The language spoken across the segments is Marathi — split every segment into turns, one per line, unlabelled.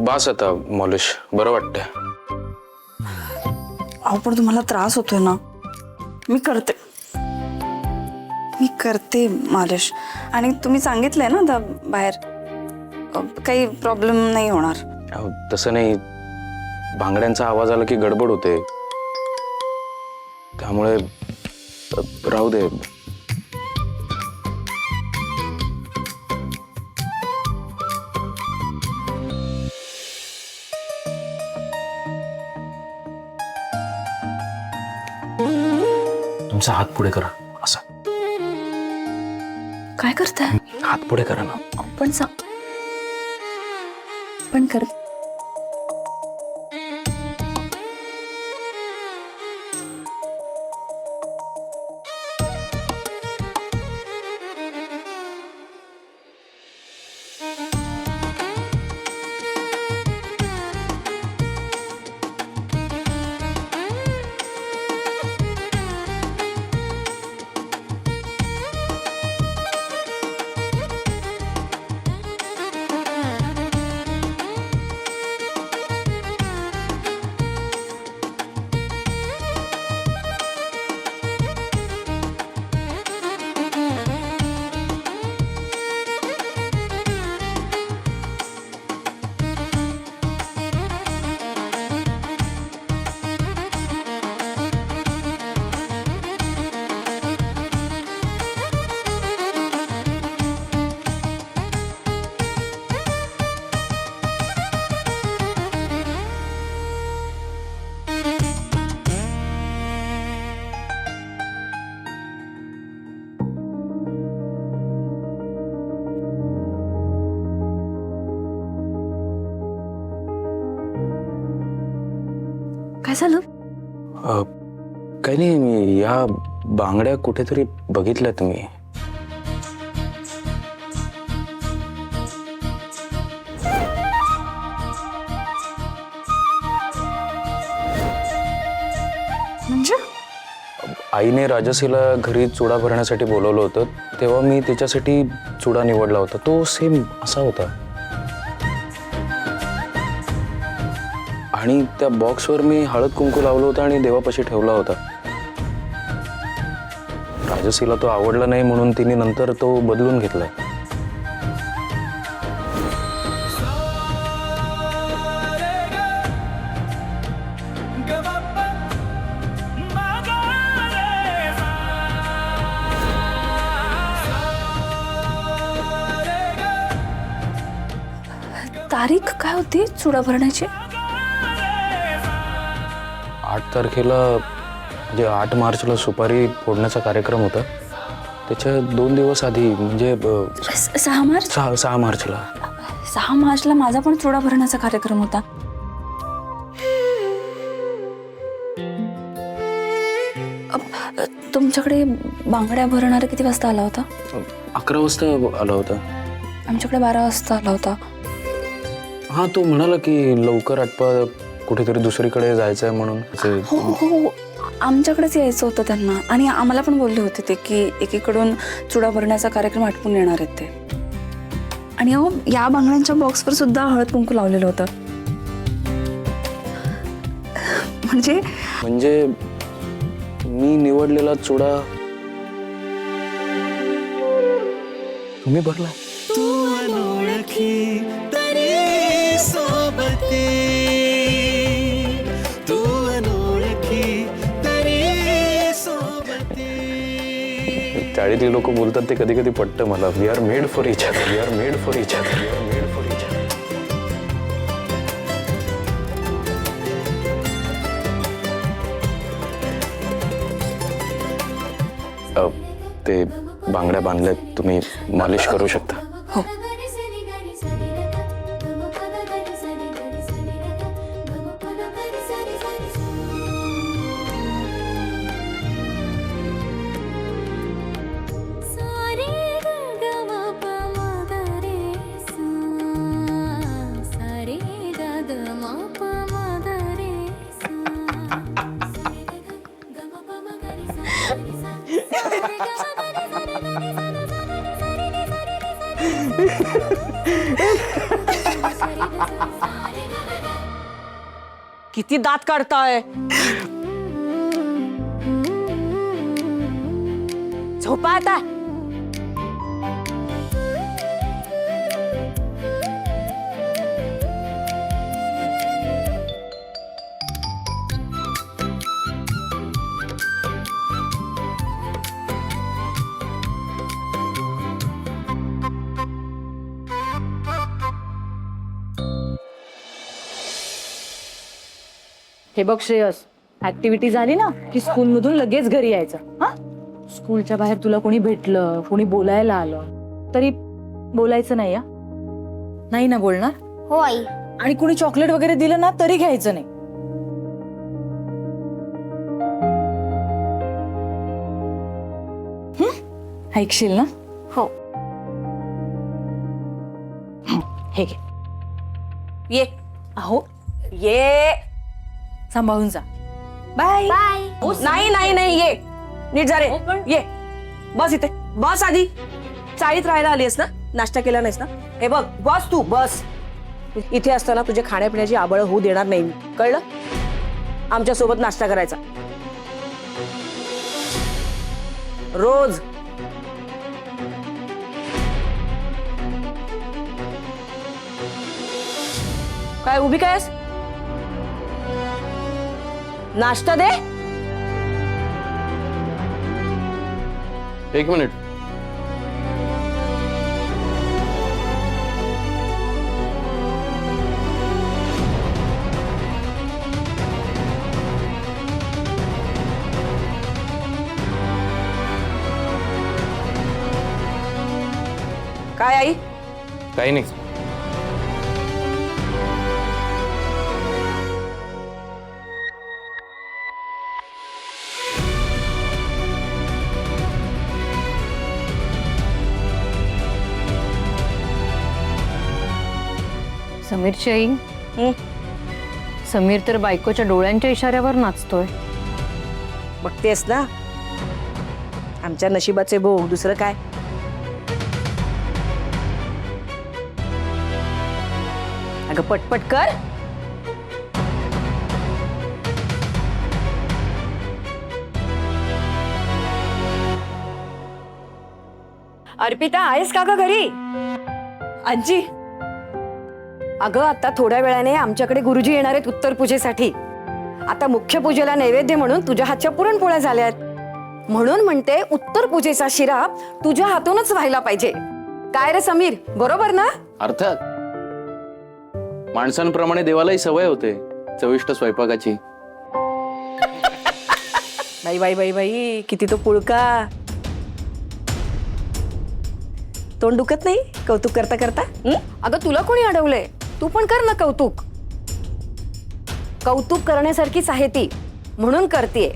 बास आता मॉलिश बरं वाटतंय.
अहो पण तुम्हाला त्रास होतोय ना. मी करते मालिश. आणि तुम्ही सांगितलंय ना आता बाहेर काही प्रॉब्लेम नाही होणार.
तसं नाही, भांगड्यांचा आवाज आला की गडबड होते, त्यामुळे राहू दे. तुमचा हात पुढे करा. असा
काय करताय?
हात पुढे करा ना.
पण कर. काय झालं?
काही नाही, मी या बांगड्या कुठेतरी बघितल्या तुम्ही.
म्हणजे
आईने राजसीला घरी चुडा भरण्यासाठी बोलवलं होतं, तेव्हा मी तिच्यासाठी चुडा निवडला होता. तो सेम असा होता. आणि त्या बॉक्सवर मी हळद कुंकू लावलं होतं आणि देवापाशी ठेवला होता. राजसीला तो आवडला नाही म्हणून तिने नंतर तो बदलून घेतलाय.
तारीख काय होती चुडा भरण्याची?
8 तारखेला म्हणजे 8 मार्चला सुपारी फोडण्याचा कार्यक्रम होता. त्याच्या 2 दिवस आधी म्हणजे
6 मार्च.
6 मार्चला.
6 मार्चला माझा पण चुडा भरण्याचा कार्यक्रम होता. तुमच्याकडे बांगड्या भरणारा किती वाजता आला होता?
11 वाजता आला होता.
आमच्याकडे 12 वाजता आला होता.
हा, तो म्हणाला की लवकर आटपा, कुठेतरी दुसरीकडे जायचंय म्हणून.
हो हो, आमच्याकडेच यायचं होतं त्यांना. आणि आम्हाला पण बोलले होते ते की एकीकडून चुडा भरण्याचा कार्यक्रम आटपून येणार आहेत ते. आणि अहो, या बांगड्यांच्या बॉक्सवर सुद्धा हळद कुंकू लावलेलं होतं.
म्हणजे मी निवडलेला चुडा तुम्ही भरला. चाळीतली लोक बोलतात ते कधी कधी पटतं मला. We are made for each other, we are made for each other, we are made for each other. ते बांगड्या बांधल्यात, तुम्ही मालिश करू शकता.
हो.
किती दात काढताय. झोपा आता.
हे बघ श्रेयस, ऍक्टिव्हिटी झाली ना की स्कूल मधून लगेच घरी यायचं. हा, स्कूलच्या बाहेर तुला कोणी भेटलं, कोणी बोलायला आलं तरी बोलायचं नाही. नाही ना बोलणार.
हो आई.
आणि कोणी चॉकलेट वगैरे दिलं ना तरी घ्यायचं नाही. ऐकशील ना.
हो.
हे घे.
ये.
अहो,
ये.
सांभाळून जा. बाय.
बाय.
नाही नाही नाही, ये नीट जा रे. ये बस इथे. बस आधी. चाळीत राहायला आलीस ना, नाश्ता केला नाहीस ना. हे बघ, बस तू बस. इथे असताना तुझ्या खाण्यापिण्याची आबळ होऊ देणार नाही, कळलं. आमच्या सोबत नाश्ता करायचा रोज. काय उभी काय आहेस? नाश्ता दे.
एक मिनिट.
काय आई?
काही नाही.
समीरची आई.
हं?
समीर तर बायकोच्या डोळ्यांच्या इशाऱ्यावर नाचतोय.
बघतेस ना, आमच्या नशिबाचे भोग. दुसरं काय. अगं पटपट कर.
अर्पिता, आहेस का ग घरी? आजी, अगं आता थोड्या वेळाने आमच्याकडे गुरुजी येणार आहेत उत्तर पूजेसाठी. आता मुख्य पूजेला नैवेद्य म्हणून तुझ्या हातच्या पुरणपोळ्या झाल्यात. म्हणून म्हणते उत्तर पूजेचा शिरा तुझ्या हातूनच व्हायला पाहिजे. काय रे समीर, बरोबर ना?
अर्थात. माणसांप्रमाणे देवालाही सवय होते चविष्ट स्वयंपाकाची.
बाई बाई बाई बाई, किती तो पुळका. तोंड दुखत नाही कौतुक करता करता.
अगं तुला कोणी अडवलंय? तू पण कर ना कौतुक. कौतुक करण्यासारखीच आहे ती, म्हणून करतेय.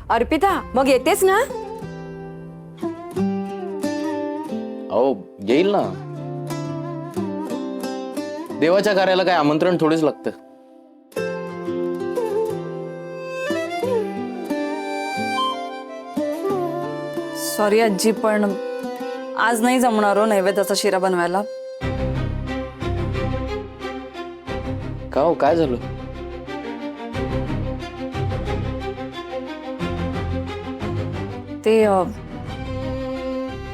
अर्पिता, मग येतेस ना?
अहो, येईल ना. देवाच्या कार्याला काय आमंत्रण थोडीच लागतं.
सॉरी आजी, पण आज नाही जमणार हो नैवेद्याचा शिरा बनवायला.
का हो, काय झालं?
ते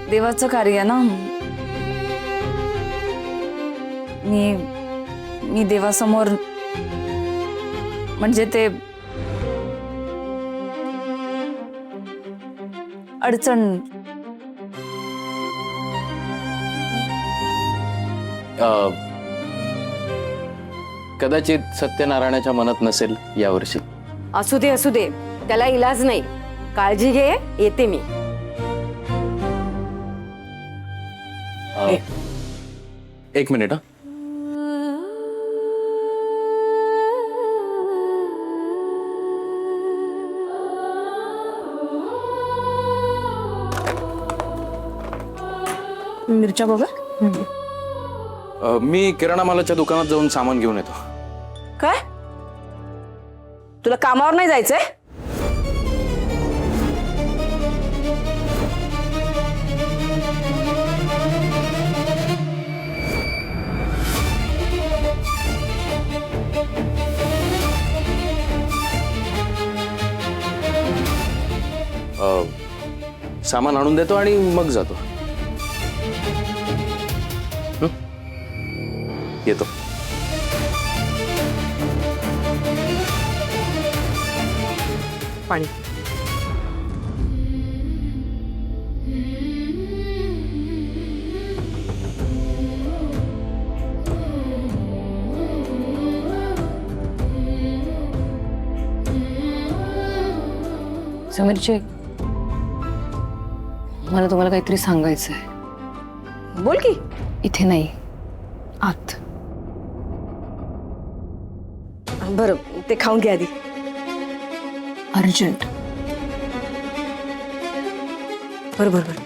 देवाचं कार्य ना. मी देवासमोर, म्हणजे ते अडचण.
कदाचित सत्यनारायणाच्या मनात नसेल यावर्षी.
असू दे, त्याला इलाज नाही. काळजी घे, येते मी.
एक मिनिट. हा,
मिरच्या बघा.
मी किराणा मालाच्या दुकानात जाऊन सामान घेऊन येतो.
काय, तुला कामावर नाही जायचंय?
सामान आणून देतो आणि मग जातो. येतो.
पाणी.
समीरचे मला तुम्हाला काहीतरी सांगायचं आहे.
बोल की.
इथे नाही, आत.
बरं, ते खाऊन घे आधी.
अर्जंट.
बरं बरं बरं,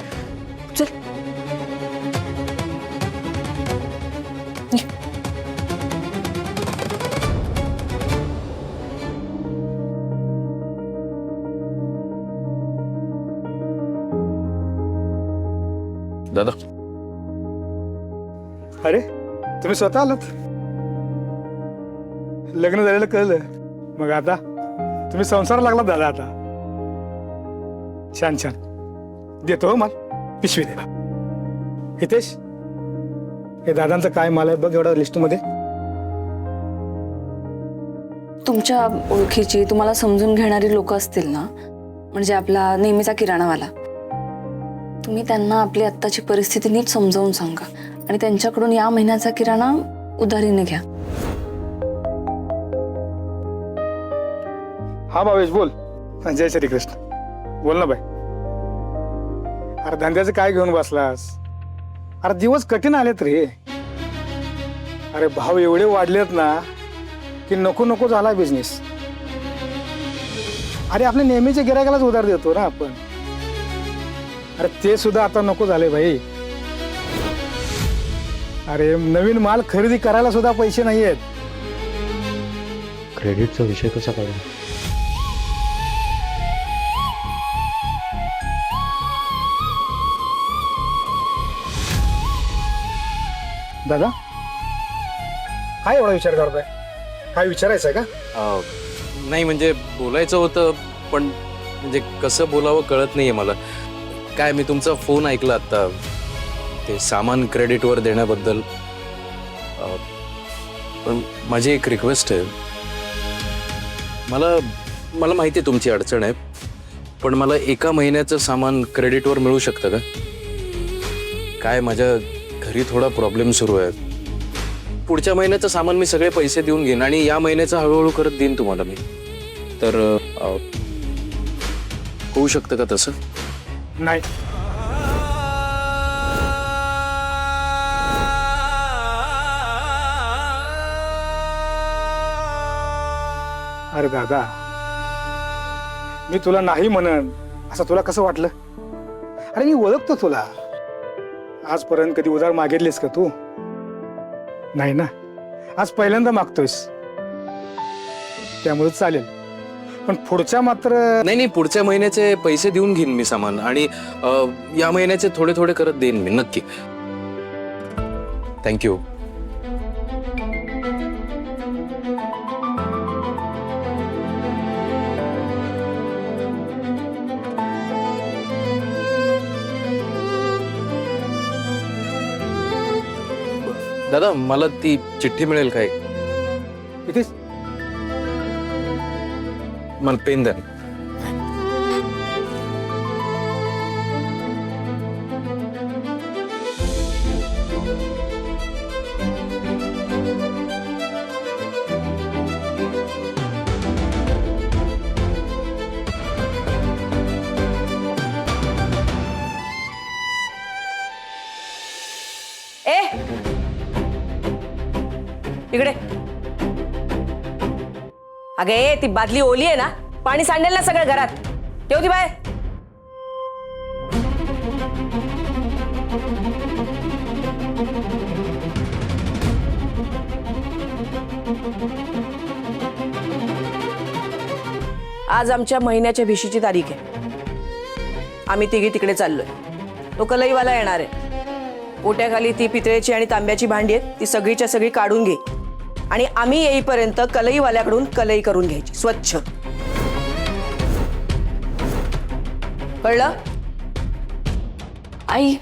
चल.
दादा,
अरे तुम्ही स्वतः आलात. लग्न झालेलं कळलं. मग आता तुम्ही संसार लागला दादा. आता छान छान देतो हो माल. पिशवी दे. हितेश, हे दादांचं काय माल आहे बघ एवढा लिस्टमध्ये.
तुमच्या ओळखीची, तुम्हाला समजून घेणारी लोक असतील ना, म्हणजे आपला नेहमीचा किराणावाला, तुम्ही त्यांना आपली आत्ताची परिस्थिती नीट समजावून सांगा आणि त्यांच्याकडून या महिन्याचा किराणा उधारीने घ्या.
हा भावेश बोल. जय श्रीकृष्ण. बोल ना बाई. अरे धंद्याचं काय घेऊन बसलास. अरे दिवस कठीण आलेत रे. अरे भाव एवढे वाढलेत ना की नको नको झाला बिझनेस. अरे आपल्या नेहमीच्या गिरायकालाच उधार देतो ना आपण. अरे ते सुद्धा आता नको झाले भाई. अरे नवीन माल खरेदी करायला सुद्धा पैसे नाहीयेत.
क्रेडिटचा विषय कसा काढला?
दादा काय एवढा विचार करताय. काय विचारायचं आहे का.
नाही म्हणजे बोलायचं होतं, पण म्हणजे कसं बोलावं कळत नाहीये मला. काय, मी तुमचा फोन ऐकला आता ते सामान क्रेडिटवर देण्याबद्दल. पण माझी एक रिक्वेस्ट आहे. मला माहिती आहे तुमची अडचण आहे, पण मला एका महिन्याचं सामान क्रेडिटवर मिळू शकतं का? काय, माझ्या घरी थोडा प्रॉब्लेम सुरू आहे. पुढच्या महिन्याचं सामान मी सगळे पैसे देऊन घेईन आणि या महिन्याचं हळूहळू करत देईन तुम्हाला मी. तर होऊ शकतं का तसं?
नाही. अरे दादा, मी तुला नाही म्हणन असं तुला कसं वाटलं. अरे मी ओळखतो तुला. आजपर्यंत कधी उधार मागितलीस का तू? नाही ना. आज पहिल्यांदा मागतोयस, त्यामुळे चालेल. पण पुढच्या मात्र
नाही, पुढच्या महिन्याचे पैसे देऊन घेईन मी सामान आणि या महिन्याचे थोडे थोडे करत देईन मी नक्की. थँक्यू. दादा, मला ती चिठ्ठी मिळेल काय?
इथेच
मला पेन द्या.
ए इकडे. अगे ती बादली ओली आहे ना, पाणी सांडेल ना सगळं घरात. ठेव ती बाहेर. आज आमच्या महिन्याच्या भिशीची तारीख आहे. आम्ही तिघी तिकडे चाललोय. तो कलईवाला येणार आहे. ओट्याखाली ती पितळेची आणि तांब्याची भांडी आहेत, ती सगळीच्या सगळी काढून घे आणि आम्ही येईपर्यंत कलईवाल्याकडून कलई करून घ्यायची स्वच्छ. कळलं?
आई,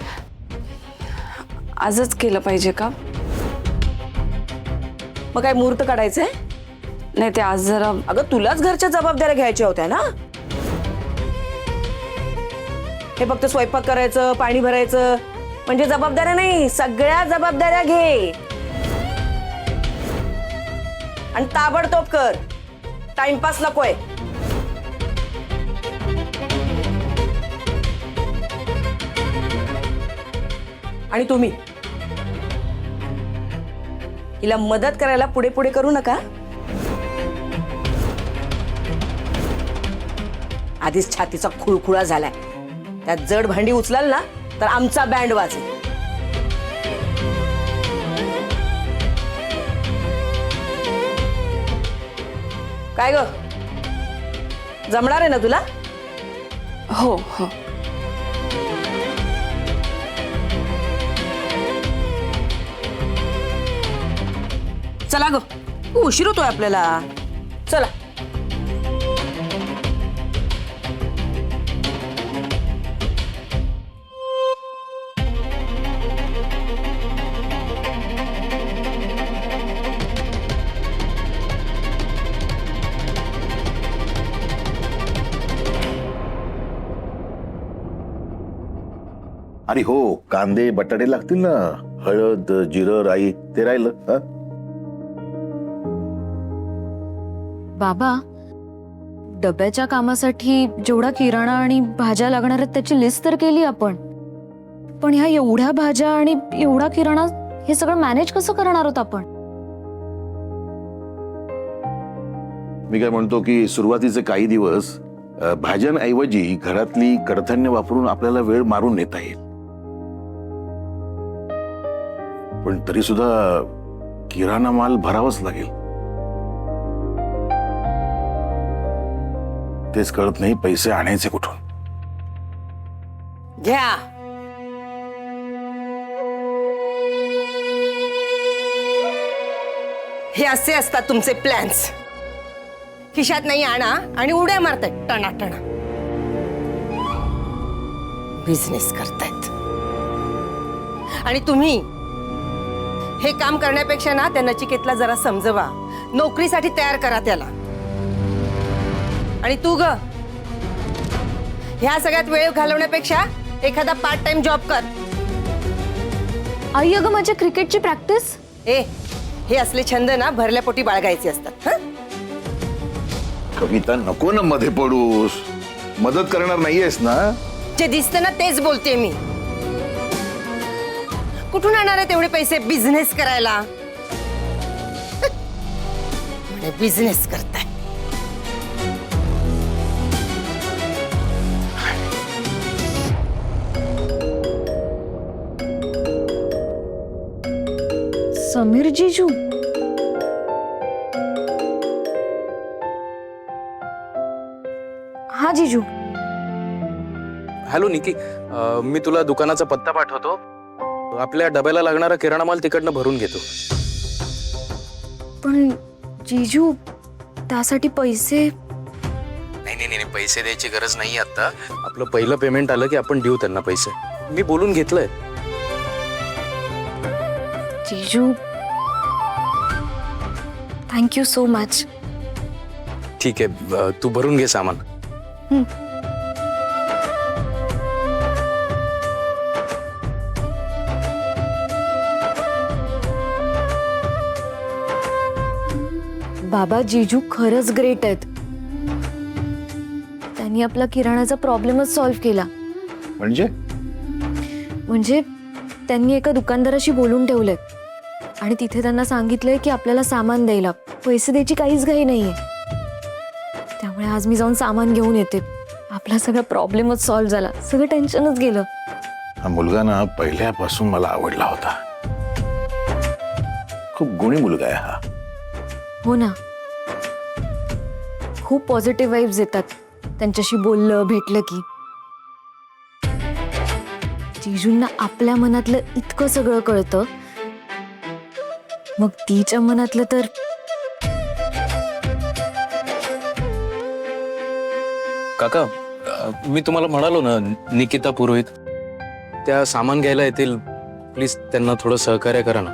आजच केलं पाहिजे का?
मग काय मुहूर्त काढायचंय?
नाही, ते आज जरा
अगं तुलाच घरच्या जबाबदाऱ्या घ्यायच्या होत्या ना. हे फक्त स्वयंपाक करायचं, पाणी भरायचं म्हणजे जबाबदाऱ्या नाही, सगळ्या जबाबदाऱ्या घे आणि ताबडतोब कर. टाइमपास नकोय. आणि तुम्ही हिला मदत करायला पुढे पुढे करू नका. आधीच छातीचा खुळखुळा झालाय, त्यात जड भांडी उचलाल ना तर आमचा बँड वाजेल. काय ग, जमणार आहे ना तुला?
हो हो.
चला ग, उशीर होतोय आपल्याला. चला.
अरे हो, कांदे बटाटे लागतील ना, हळद जिरं राई ते राहिलं. हा
बाबा, डब्याच्या कामासाठी जेवढा किराणा आणि भाज्या लागणार आहेत त्याची लिस्ट तर केली आपण, पण ह्या एवढ्या भाज्या आणि एवढा किराणा हे सगळं मॅनेज कसं करणार आहोत आपण?
मी काय म्हणतो की सुरुवातीचे काही दिवस भाज्यांऐवजी घरातली कडधान्य वापरून आपल्याला वेळ मारून नेता येईल. पण तरी सुद्धा किराणा माल भरावाच लागेल. तेच कळत नाही पैसे आणायचे कुठून.
घ्या.
हे असे असतात तुमचे प्लॅन्स. खिशात नाही आणा आणि उड्या मारतायत टणाटणा. बिझनेस करतायत. आणि तुम्ही हे काम करण्यापेक्षा ना त्या नचिकेतला जरा समजवा, नोकरीसाठी तयार करा त्याला. आणि तू ग, ह्या सगळ्यात वेळ घालवण्यापेक्षा एखादा पार्ट टाइम जॉब कर.
आई, अगं माझ्या क्रिकेटची प्रॅक्टिस.
हे असले छंद ना भरल्या पोटी बाळगायचे असतात. हं?
कविता, नको ना मध्ये पडूस. मदत करणार नाहीयेस ना?
जे दिसतं ना तेच बोलते मी. कुठून आणणार आहे तेवढे पैसे बिझनेस करायला? बिझनेस करताय.
समीर जीजू, हा जीजू.
हॅलो निकी, मी तुला दुकानाचा पत्ता पाठवतो. आपल्या डब्याला लागणारा किराणा माल तिकडनं भरून घेतो.
पण जीजू, त्यासाठी पैसे.
नाही, पैसे द्यायची गरज नाही आता. आपलं पहिलं पेमेंट आलं की आपण देऊ त्यांना पैसे. मी बोलून घेतलंय.
जीजू, थँक्यू सो मच.
ठीक आहे, तू भरून घे सामान.
बाबा, जीजू खरंच ग्रेट आहेत. त्यांनी आपला किराणाचा प्रॉब्लेमच सॉल्व्ह केला. म्हणजे त्यांनी एका दुकानदाराशी बोलून ठेवलंय आणि तिथे त्यांना सांगितलंय की आपल्याला सामान द्यायला, पैसे द्यायची काहीच घाई नाहीये. त्यामुळे आज मी जाऊन सामान घेऊन येते. आपला सगळा प्रॉब्लेमच सॉल्व्ह झाला, सगळं टेन्शनच गेलं.
हा मुलगा ना पहिल्यापासून मला आवडला होता. खूप गुणी मुलगा आहे हा.
हो ना, खूप पॉझिटिव्ह वाईब्स येतात त्यांच्याशी बोललं भेटलं की. जीजूंना आपल्या मनातलं इतकं सगळं कळतं, मग तिच्या मनातलं तर.
काका, मी तुम्हाला म्हणालो ना निकिता पुरोहित. त्या सामान घ्यायला येतील, प्लीज त्यांना थोडं सहकार्य करा ना.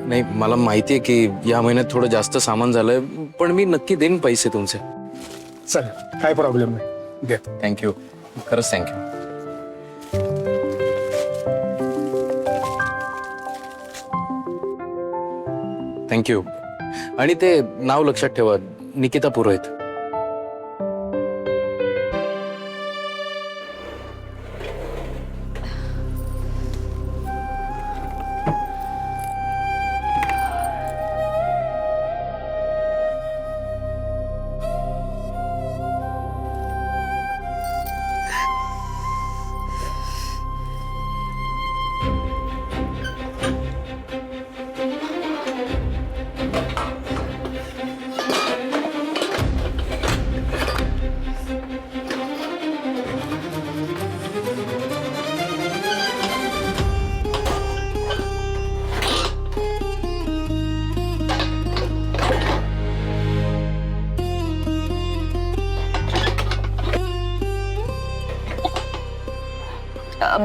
नाही, मला माहिती आहे की या महिन्यात थोडं जास्त सामान झालंय, पण मी नक्की देईन पैसे तुमचे.
चल, काय प्रॉब्लेम नाही, दे.
थँक्यू, खरंच थँक्यू. थँक्यू. आणि ते नाव लक्षात ठेवा, निकिता पुरोहित.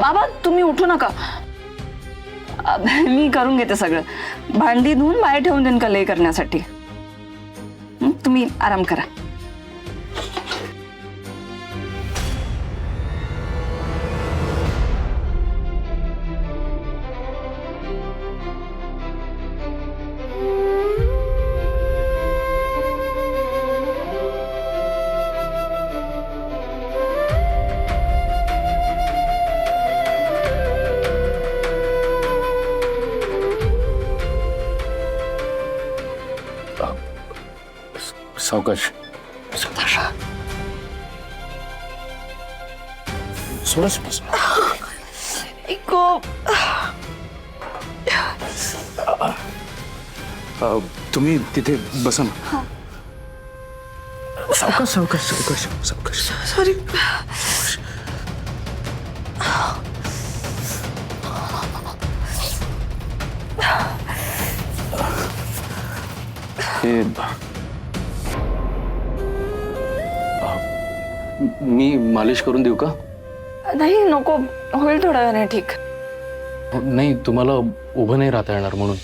बाबा तुम्ही उठू नका. मी करून घेते सगळं. भांडी धुवून बाहेर ठेवून देईन कलई करण्यासाठी. तुम्ही आराम करा.
सावकाश. सोडा. तुम्ही तिथे बसा ना. सावकाश सावकाश सावकाश सावकाश.
सॉरी.
मी मालिश करून देऊ का?
नाही नको, होईल थोड्या वेळाने ठीक.
नाही, तुम्हाला उभं नाही राहता येणार म्हणून.